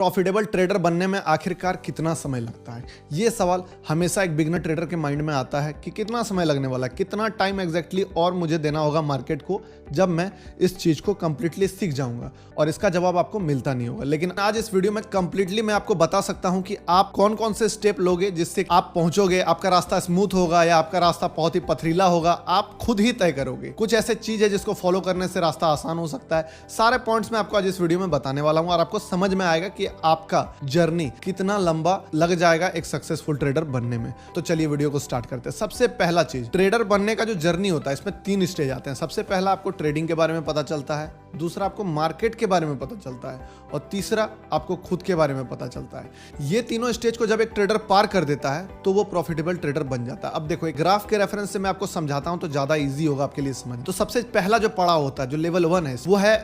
Profitable trader बनने में आखिरकार कितना समय लगता है? ये सवाल हमेशा एक बिगनर ट्रेडर के माइंड में आता है कि कितना समय लगने वाला है, कितना टाइम एग्जैक्टली और मुझे देना होगा मार्केट को जब मैं इस चीज को कंप्लीटली सीख जाऊंगा, और इसका जवाब आपको मिलता नहीं होगा। लेकिन आज इस वीडियो में कंप्लीटली मैं आपको बता सकता हूं कि आप कौन कौन से स्टेप लोगे जिससे आप पहुंचोगे, आपका रास्ता स्मूथ होगा या आपका रास्ता बहुत ही पथरीला होगा, आप खुद ही तय करोगे। कुछ ऐसे चीज है जिसको फॉलो करने से रास्ता आसान हो सकता है। सारे पॉइंट्स मैं आपको आज इस वीडियो में बताने वाला हूं और आपको समझ में आएगा कि आपका जर्नी कितना लंबा लग जाएगा एक सक्सेसफुल ट्रेडर बनने में। तो चलिए वीडियो को स्टार्ट करते हैं। सबसे पहला चीज, ट्रेडर बनने का जो जर्नी होता है इसमें 3 स्टेज आते हैं। सबसे पहला आपको ट्रेडिंग के बारे में पता चलता है, दूसरा आपको मार्केट के बारे में पता चलता है और तीसरा आपको खुद के बारे में पता चलता है। ये तीनों स्टेज को जब एक ट्रेडर पार कर देता है तो वो प्रॉफिटेबल ट्रेडर बन जाता है। अब देखो, एक ग्राफ के रेफरेंस से मैं आपको समझाता हूं तो ज्यादा इजी होगा आपके लिए समझ। तो सबसे पहला जो पड़ाव होता है, जो लेवल 1 है, वो है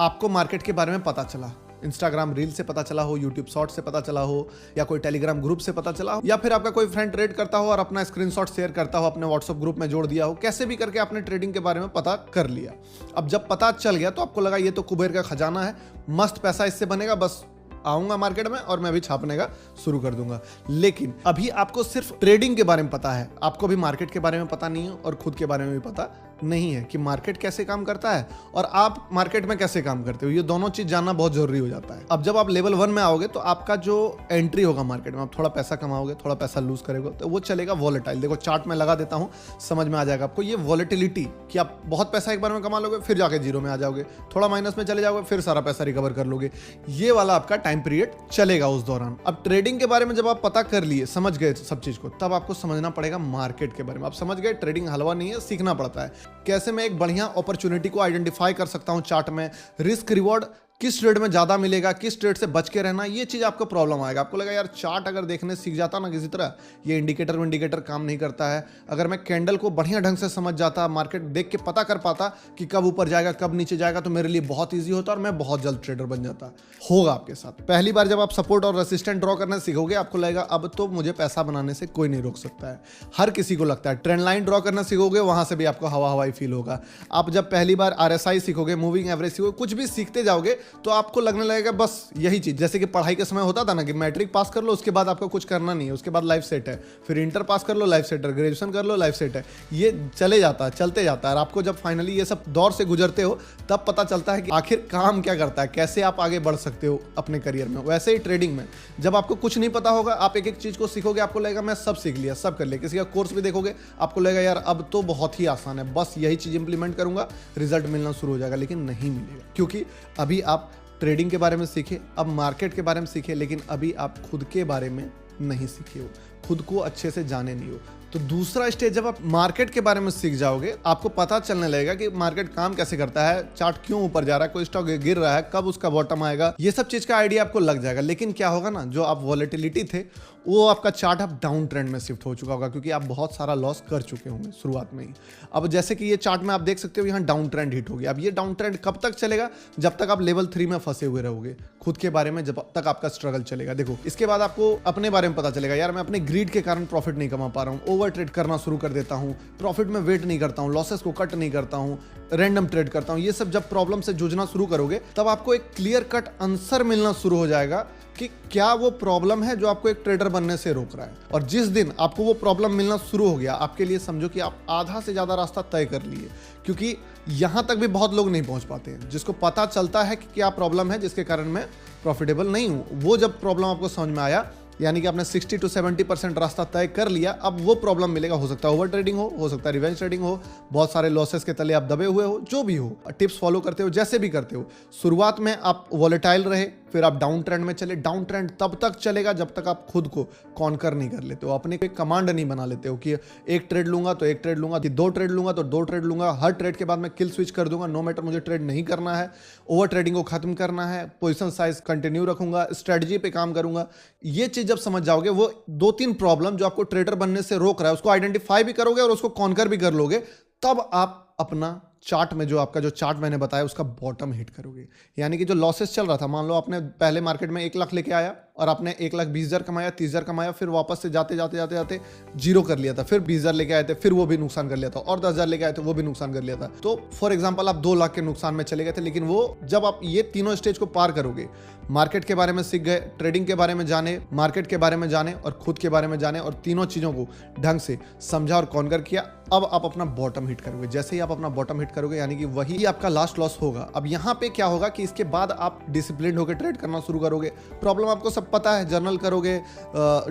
आपको मार्केट के बारे में पता चला। इंस्टाग्राम रील से पता चला हो, यूट्यूब शॉर्ट से पता चला हो, या कोई टेलीग्राम ग्रुप से पता चला हो, या फिर आपका कोई फ्रेंड ट्रेड करता हो और अपना स्क्रीनशॉट शेयर करता हो, अपने व्हाट्सएप ग्रुप में जोड़ दिया हो। कैसे भी करके आपने ट्रेडिंग के बारे में पता कर लिया। अब जब पता चल गया तो आपको लगा ये तो कुबेर का खजाना है, मस्त पैसा इससे बनेगा, बस आऊंगा मार्केट में और मैं भी छापने का शुरू कर दूंगा। लेकिन अभी आपको सिर्फ ट्रेडिंग के बारे में पता है, आपको भी मार्केट के बारे में पता नहीं है और खुद के बारे में भी पता नहीं है कि मार्केट कैसे काम करता है और आप मार्केट में कैसे काम करते हो। ये दोनों चीज जानना बहुत जरूरी हो जाता है। अब जब आप लेवल 1 में आओगे तो आपका जो एंट्री होगा मार्केट में, आप थोड़ा पैसा कमाओगे, थोड़ा पैसा लूज करोगे, तो वो चलेगा वॉलेटाइल। देखो चार्ट में लगा देता हूं, समझ में आ जाएगा आपको। ये वॉलेटिलिटी कि आप बहुत पैसा एक बार में कमा लोगे, फिर जाके जीरो में आ जाओगे, थोड़ा माइनस में चले जाओगे, फिर सारा पैसा रिकवर कर लोगे। ये वाला आपका टाइम पीरियड चलेगा उस दौरान। अब ट्रेडिंग के बारे में जब आप पता कर लिए, समझ गए सब चीज को, तब आपको समझना पड़ेगा मार्केट के बारे में। आप समझ गए ट्रेडिंग हलवा नहीं है, सीखना पड़ता है। कैसे मैं एक बढ़िया अपॉर्चुनिटी को आइडेंटिफाई कर सकता हूं चार्ट में, रिस्क रिवॉर्ड किस ट्रेड में ज्यादा मिलेगा, किस ट्रेड से बच के रहना, ये चीज आपको प्रॉब्लम आएगा। आपको लगा यार चार्ट अगर देखने सीख जाता ना किसी तरह, ये इंडिकेटर काम नहीं करता है। अगर मैं कैंडल को बढ़िया ढंग से समझ जाता, मार्केट देख के पता कर पाता कि कब ऊपर जाएगा कब नीचे जाएगा, तो मेरे लिए बहुत ईजी होता और मैं बहुत जल्द ट्रेडर बन जाता। होगा आपके साथ। पहली बार जब आप सपोर्ट और रेसिस्टेंट ड्रॉ करना सीखोगे, आपको लगेगा अब तो मुझे पैसा बनाने से कोई नहीं रोक सकता है। हर किसी को लगता है। ट्रेंड लाइन ड्रॉ करना सीखोगे, वहां से भी आपको हवा हवाई फील होगा। आप जब पहली बार RSI सीखोगे, मूविंग एवरेज सीखोगे, कुछ भी सीखते जाओगे तो आपको लगने लगेगा बस यही चीज। जैसे कि पढ़ाई के समय होता था ना कि मैट्रिक पास कर लो, उसके बाद आपको कुछ करना नहीं है, उसके बाद लाइफ सेट है। फिर इंटर पास कर लो, लाइफ सेट है। ग्रेजुएशन कर लो, लाइफ सेट है। ये चले जाता है, चलते जाता है। और आपको जब फाइनली ये सब दौर से गुजरते हो तब पता चलता है कि आखिर काम क्या करता है, कैसे आप आगे बढ़ सकते हो अपने करियर में। वैसे ही ट्रेडिंग में जब आपको कुछ नहीं पता होगा, आप एक एक चीज को सीखोगे, आपको लगेगा मैं सब सीख लिया, सब कर लिया। किसी का कोर्स भी देखोगे, आपको लगेगा यार अब तो बहुत ही आसान है, बस यही चीज इंप्लीमेंट करूंगा, रिजल्ट मिलना शुरू हो जाएगा। लेकिन नहीं मिलेगा, क्योंकि अभी आप ट्रेडिंग के बारे में सीखे, अब मार्केट के बारे में सीखे, लेकिन अभी आप खुद के बारे में नहीं सीखे हो, खुद को अच्छे से जाने नहीं हो। तो दूसरा स्टेज, जब आप मार्केट के बारे में सीख जाओगे, आपको पता चलने लगेगा कि मार्केट काम कैसे करता है, चार्ट क्यों ऊपर जा रहा है, कोई स्टॉक गिर रहा है, कब उसका बॉटम आएगा, ये सब चीज का आइडिया आपको लग जाएगा। लेकिन क्या होगा ना, जो आप वॉलेटिलिटी थे, वो आपका चार्ट अब डाउन ट्रेंड में शिफ्ट हो चुका होगा, क्योंकि आप बहुत सारा लॉस कर चुके होंगे शुरुआत में ही। अब जैसे कि ये चार्ट में आप देख सकते हो, यहाँ डाउन ट्रेंड हिट हो गया। अब ये डाउन ट्रेंड कब तक चलेगा? जब तक आप लेवल 3 में फंसे हुए रहोगे खुद के बारे में, जब तक आपका स्ट्रगल चलेगा। देखो, इसके बाद आपको अपने बारे में पता चलेगा, यार मैं अपने ग्रीड के कारण प्रॉफिट नहीं कमा पा रहा हूँ, ओवर ट्रेड करना शुरू कर देता हूँ, प्रॉफिट में वेट नहीं करता हूँ, लॉसेस को कट नहीं करता हूँ, रैंडम ट्रेड करता हूँ। ये सब जब प्रॉब्लम से जूझना शुरू करोगे, तब आपको एक क्लियर कट आंसर मिलना शुरू हो जाएगा कि क्या वो प्रॉब्लम है जो आपको एक ट्रेडर बनने से रोक रहा है। और जिस दिन आपको वो प्रॉब्लम मिलना शुरू हो गया, आपके लिए समझो कि आप आधा से ज्यादा रास्ता तय कर लिए। क्योंकि यहां तक भी बहुत लोग नहीं पहुंच पाते हैं, जिसको पता चलता है कि क्या प्रॉब्लम है जिसके कारण मैं प्रॉफिटेबल नहीं हूं। वो जब प्रॉब्लम आपको समझ में आया, यानी कि आपने 60 to 70% रास्ता तय कर लिया, अब वो प्रॉब्लम मिलेगा। हो सकता है ओवर ट्रेडिंग हो सकता है रिवेंज ट्रेडिंग हो, बहुत सारे लॉसेस के तले आप दबे हुए हो, जो भी हो, टिप्स फॉलो करते हो, जैसे भी करते हो। शुरुआत में आप वॉलेटाइल रहे, फिर आप डाउन ट्रेंड में चले। डाउन ट्रेंड तब तक चलेगा जब तक आप खुद को कॉन्कर नहीं कर लेते हो, अपने को कमांड नहीं बना लेते हो कि एक ट्रेड लूंगा तो एक ट्रेड लूंगा, 2 ट्रेड लूंगा तो 2 ट्रेड लूंगा, हर ट्रेड के बाद मैं किल स्विच कर दूंगा, नो मैटर, मुझे ट्रेड नहीं करना है, ओवर ट्रेडिंग को खत्म करना है, पोजीशन साइज कंटिन्यू रखूंगा, स्ट्रेटजी पे काम करूंगा। ये चीज जब समझ जाओगे, वो 2-3 प्रॉब्लम जो आपको ट्रेडर बनने से रोक रहा है, उसको आइडेंटिफाई भी करोगे और उसको कॉन्कर भी कर लोगे, तब आप अपना चार्ट में जो आपका जो चार्ट मैंने बताया उसका बॉटम हिट करोगे। यानी कि जो लॉसेस चल रहा था, मान लो आपने पहले मार्केट में 1 लाख लेके आया, और आपने 1,20,000 कमाया, 30,000 कमाया, फिर वापस से जाते जाते जाते जाते जीरो कर लिया था, फिर 20,000 लेके आए थे, फिर वो भी नुकसान कर लिया था, और 10,000 लेके आए थे, वो भी नुकसान कर लिया था। तो फॉर एग्जाम्पल आप 2 लाख के नुकसान में चले गए थे। लेकिन वो जब आप ये तीनों स्टेज को पार करोगे, मार्केट के बारे में सीख गए, ट्रेडिंग के बारे में जाने, मार्केट के बारे में जाने और खुद के बारे में जाने, और तीनों चीजों को ढंग से समझा और कॉन्कर किया, अब आप अपना बॉटम हिट करोगे। जैसे ही आप अपना बॉटम हिट करोगे, यानी कि वही आपका लास्ट लॉस होगा। अब यहाँ पे क्या होगा कि इसके बाद आप डिसिप्लिन होकर ट्रेड करना शुरू करोगे। प्रॉब्लम आपको सब पता है, जर्नल करोगे,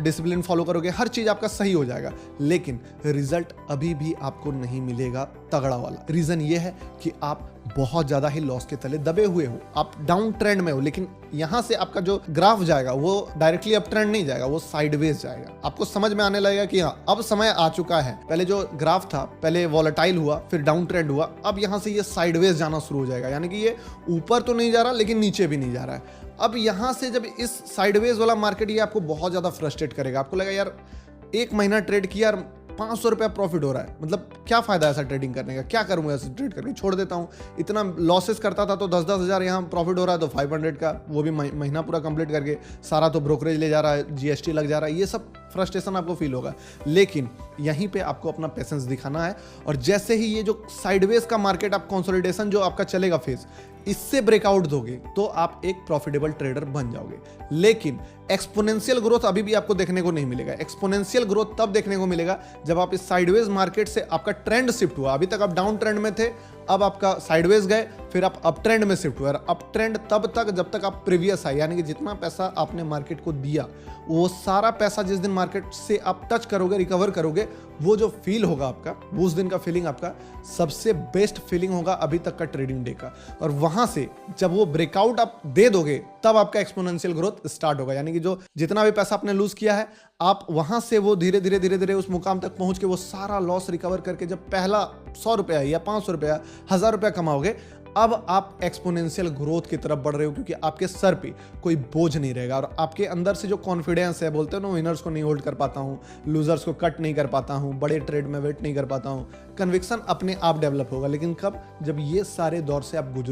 डिसिप्लिन फॉलो करोगे, हर चीज आपका सही हो जाएगा, लेकिन रिजल्ट अभी भी आपको नहीं मिलेगा तगड़ा वाला। रीजन ये है कि आप बहुत ज्यादा ही लॉस के तले दबे हुए हो, आप डाउन ट्रेंड में हो। लेकिन यहां से आपका जो ग्राफ जाएगा वो डायरेक्टली अप ट्रेंड नहीं जाएगा, वो साइडवेज जाएगा। आपको समझ में आने लगेगा कि हाँ, अब समय आ चुका है। पहले जो ग्राफ था, पहले वॉलेटाइल हुआ, फिर डाउन ट्रेंड हुआ, अब यहां से ये साइडवेज जाना शुरू हो जाएगा। यानी कि ये ऊपर तो नहीं जा रहा, लेकिन नीचे भी नहीं जा रहा है। अब यहां से जब इस साइडवेज वाला मार्केट, ये आपको बहुत ज्यादा फ्रस्ट्रेट करेगा। आपको लगेगा यार 1 महीना ट्रेड किया, 500 रुपया प्रॉफिट हो रहा है, मतलब क्या फायदा ऐसा ट्रेडिंग करने का, क्या करूंगा ऐसे ट्रेड करके, छोड़ देता हूं। इतना लॉसेस करता था तो 10-10 हज़ार, यहाँ प्रॉफिट हो रहा है तो 500 का, वो भी महीना पूरा कंप्लीट करके, सारा तो ब्रोकरेज ले जा रहा है, जीएसटी लग जा रहा है, ये सब फ्रस्ट्रेशन आपको फील होगा। लेकिन यहीं पे आपको अपना पेशेंस दिखाना है, और जैसे ही ये जो साइडवेज का मार्केट, आप कंसोलिडेशन जो आपका चलेगा फेज, इससे ब्रेकआउट दोगे तो आप एक प्रॉफिटेबल ट्रेडर बन जाओगे। लेकिन एक्सपोनेंशियल ग्रोथ अभी भी आपको देखने को नहीं मिलेगा। एक्सपोनेंशियल ग्रोथ तब देखने को मिलेगा जब आप इस साइडवेज मार्केट से, आपका ट्रेंड शिफ्ट हुआ। अभी तक आप डाउन ट्रेंड में थे, अब आपका साइडवेज गए, फिर आप अप ट्रेंड में शिफ्ट हुए। अप ट्रेंड तब तक जब तक आप प्रीवियस आए, यानी कि जितना पैसा आपने मार्केट को दिया, वो सारा पैसा जिस दिन मार्केट से आप टच करोगे, रिकवर करोगे, वो जो फील होगा आपका, वो उस दिन का फीलिंग आपका सबसे बेस्ट फीलिंग होगा अभी तक का ट्रेडिंग डे का। और वहां से जब वो ब्रेकआउट आप दे दोगे, तब आपका एक्सपोनेंशियल ग्रोथ स्टार्ट होगा। यानी कि जो जितना भी पैसा आपने लूज किया है, आप वहां से वो धीरे धीरे धीरे धीरे उस मुकाम तक पहुंच के वो सारा लॉस रिकवर करके जब पहला 100 रुपया या 500 रुपया, 1000 रुपया कमाओगे, अब आप एक्सपोनेंशियल ग्रोथ की तरफ बढ़ रहे हो, क्योंकि आपके सर पे कोई बोझ नहीं रहेगा, और आपके अंदर से जो कॉन्फिडेंस है, बोलते हो ना, विनर्स को नहीं होल्ड कर पाता हूँ, लूजर्स को कट नहीं कर पाता हूँ, बड़े ट्रेड में वेट नहीं कर पाता हूँ, कन्विक्शन अपने आप डेवलप होगा। लेकिन कब? जब ये सारे दौर से आप गुजरो।